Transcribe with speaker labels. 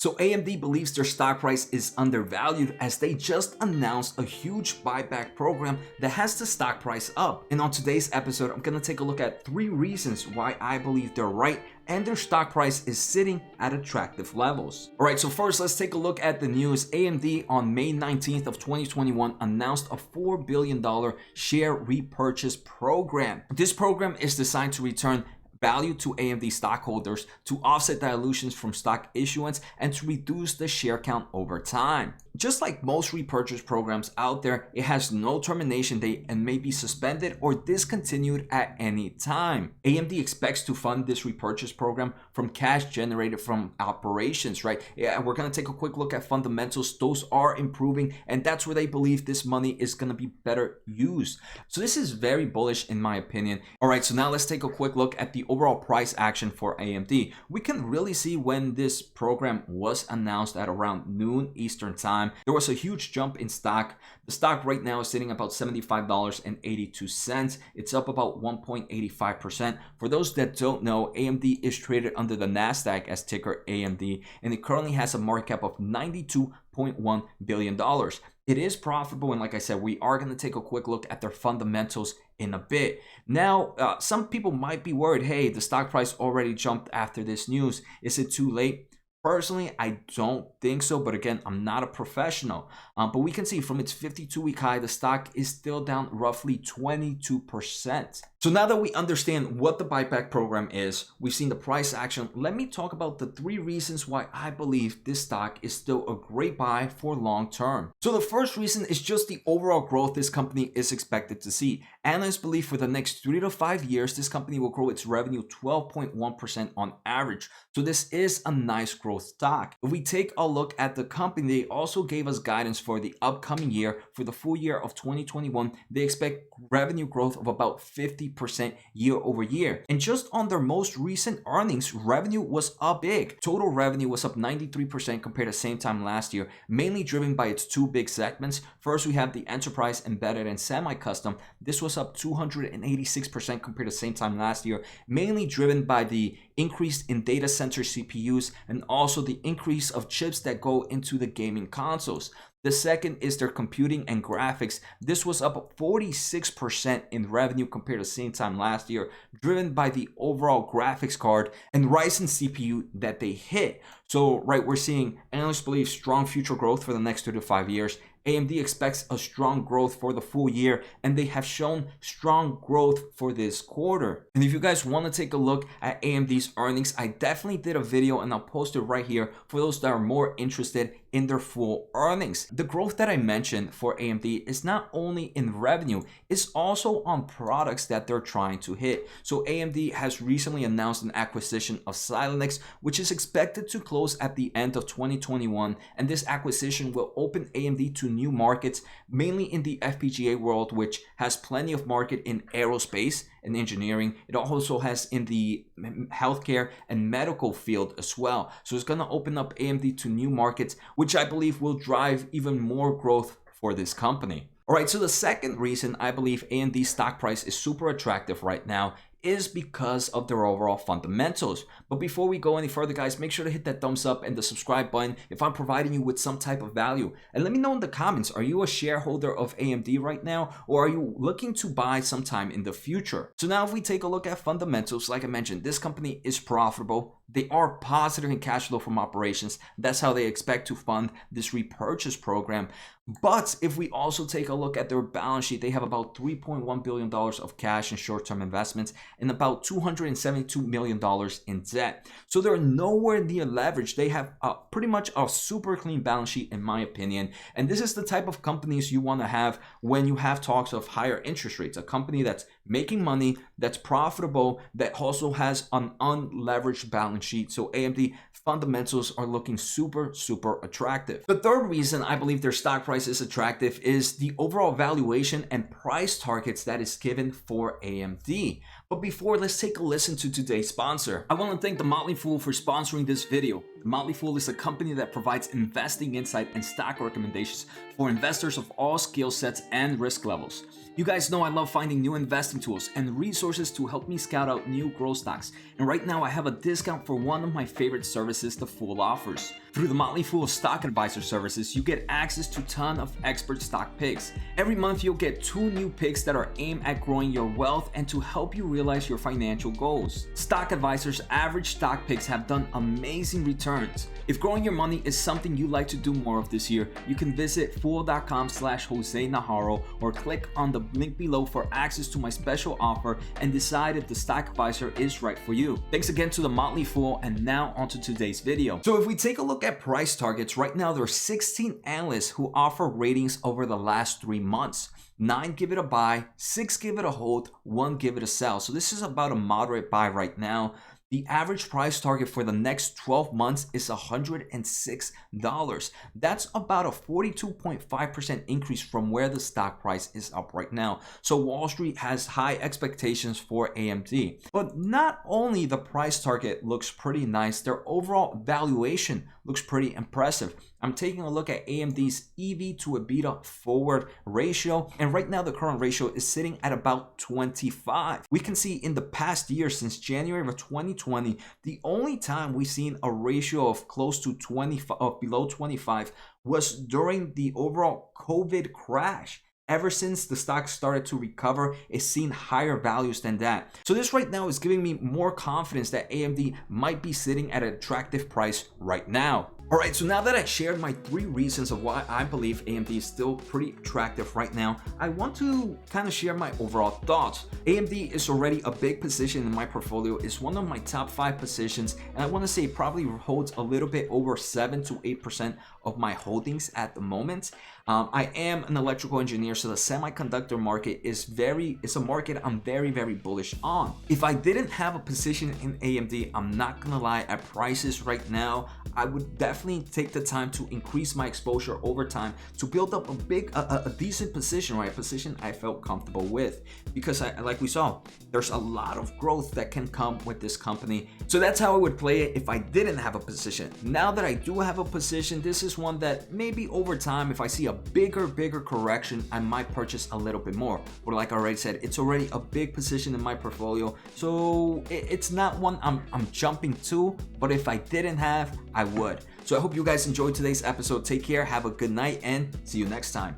Speaker 1: So AMD believes their stock price is undervalued as they just announced a huge buyback program that has the stock price up. And on today's episode, I'm going to take a look at 3 reasons why I believe they're right and their stock price is sitting at attractive levels. Alright, so first let's take a look at the news. AMD on May 19th of 2021 announced a $4 billion share repurchase program. This program is designed to return value to AMD stockholders to offset dilutions from stock issuance and to reduce the share count over time. Just like most repurchase programs out there, it has no termination date and may be suspended or discontinued at any time. AMD expects to fund this repurchase program from cash generated from operations, right? Yeah, we're going to take a quick look at fundamentals. Those are improving, and that's where they believe this money is going to be better used. So this is very bullish in my opinion. All right, so now let's take a quick look at the overall price action for AMD. We can really see when this program was announced at around noon Eastern time. There was a huge jump in stock. The stock right now is sitting about $75.82. It's up about 1.85%. For those that don't know, AMD is traded under the NASDAQ as ticker AMD, and it currently has a market cap of $92.1 billion. It is profitable, and like I said, we are going to take a quick look at their fundamentals in a bit. Now, some people might be worried, hey, the stock price already jumped after this news. Is it too late? Personally, I don't think so, but again, I'm not a professional. But we can see from its 52-week high, the stock is still down roughly 22%. So now that we understand what the buyback program is, we've seen the price action, let me talk about the 3 reasons why I believe this stock is still a great buy for long term. So the first reason is just the overall growth this company is expected to see. Analysts believe for the next 3 to 5 years, this company will grow its revenue 12.1% on average. So this is a nice growth stock. If we take a look at the company, they also gave us guidance for the upcoming year. For the full year of 2021, they expect revenue growth of about 50% year over year. And just on their most recent earnings, revenue was up big. Total revenue was up 93% compared to the same time last year, mainly driven by its 2 big segments. First, we have the enterprise, embedded, and semi-custom. This was up 286% compared to the same time last year, mainly driven by the increase in data center CPUs and also the increase of chips that go into the gaming consoles. The second is their computing and graphics. This was up 46% in revenue compared to the same time last year, driven by the overall graphics card and Ryzen CPU that they hit. So, right, we're seeing analysts believe strong future growth for the next 2 to 5 years. AMD expects a strong growth for the full year, and they have shown strong growth for this quarter. And if you guys want to take a look at AMD's earnings, I definitely did a video and I'll post it right here for those that are more interested in their full earnings. The growth that I mentioned for AMD is not only in revenue, it's also on products that they're trying to hit. So AMD has recently announced an acquisition of Xilinx, which is expected to close at the end of 2021, and this acquisition will open AMD to new markets, mainly in the FPGA world, which has plenty of market in aerospace and engineering. It also has in the healthcare and medical field as well. So it's going to open up AMD to new markets, which I believe will drive even more growth for this company. All right, so the second reason I believe AMD's stock price is super attractive right now is because of their overall fundamentals. But before we go any further, guys, make sure to hit that thumbs up and the subscribe button if I'm providing you with some type of value. And let me know in the comments, are you a shareholder of AMD right now, or are you looking to buy sometime in the future? So now if we take a look at fundamentals, like I mentioned, this company is profitable. They are positive in cash flow from operations. That's how they expect to fund this repurchase program. But if we also take a look at their balance sheet, they have about $3.1 billion of cash and short-term investments and about $272 million in debt. So they're nowhere near leverage. They have pretty much a super clean balance sheet, in my opinion. And this is the type of companies you want to have when you have talks of higher interest rates. A company that's making money, that's profitable, that also has an unleveraged balance sheet. So AMD fundamentals are looking super, super attractive. The third reason I believe their stock price is attractive is the overall valuation and price targets that is given for AMD. But before, let's take a listen to today's sponsor. I want to thank The Motley Fool for sponsoring this video. The Motley Fool is a company that provides investing insight and stock recommendations for investors of all skill sets and risk levels. You guys know I love finding new investing tools and resources to help me scout out new growth stocks. And right now I have a discount for one of my favorite services The Fool offers. Through the Motley Fool Stock Advisor services, you get access to a ton of expert stock picks. Every month, you'll get 2 new picks that are aimed at growing your wealth and to help you realize your financial goals. Stock Advisor's average stock picks have done amazing returns. If growing your money is something you'd like to do more of this year, you can visit fool.com/Jose Najarro or click on the link below for access to my special offer and decide if the stock advisor is right for you. Thanks again to the Motley Fool, and now onto today's video. So if we take a look at price targets, right now there are 16 analysts who offer ratings over the last 3 months. 9 give it a buy, 6 give it a hold, 1 give it a sell. So this is about a moderate buy right now. The average price target for the next 12 months is $106. That's about a 42.5% increase from where the stock price is up right now. So Wall Street has high expectations for AMD. But not only the price target looks pretty nice, their overall valuation looks pretty impressive. I'm taking a look at AMD's EV to EBITDA forward ratio, and right now the current ratio is sitting at about 25. We can see in the past year, since January of 2020, the only time we've seen a ratio of close to 25, below 25, was during the overall COVID crash. Ever since the stock started to recover, it's seen higher values than that. So this right now is giving me more confidence that AMD might be sitting at an attractive price right now. Alright, so now that I shared my 3 reasons of why I believe AMD is still pretty attractive right now, I want to kind of share my overall thoughts. AMD is already a big position in my portfolio. It's one of my top 5 positions, and I want to say it probably holds a little bit over 7 to 8% of my holdings at the moment. I am an electrical engineer, so the semiconductor market is it's a market I'm very, very bullish on. If I didn't have a position in AMD, I'm not gonna lie, at prices right now, I would definitely take the time to increase my exposure over time to build up a decent position, right? A position I felt comfortable with, because like we saw, there's a lot of growth that can come with this company. So that's how I would play it if I didn't have a position. Now that I do have a position, this is one that maybe over time, if I see a bigger correction, I might purchase a little bit more. But like I already said, it's already a big position in my portfolio, so it's not one I'm jumping to, but if I didn't have, I would. So I hope you guys enjoyed today's episode. Take care, have a good night, and see you next time.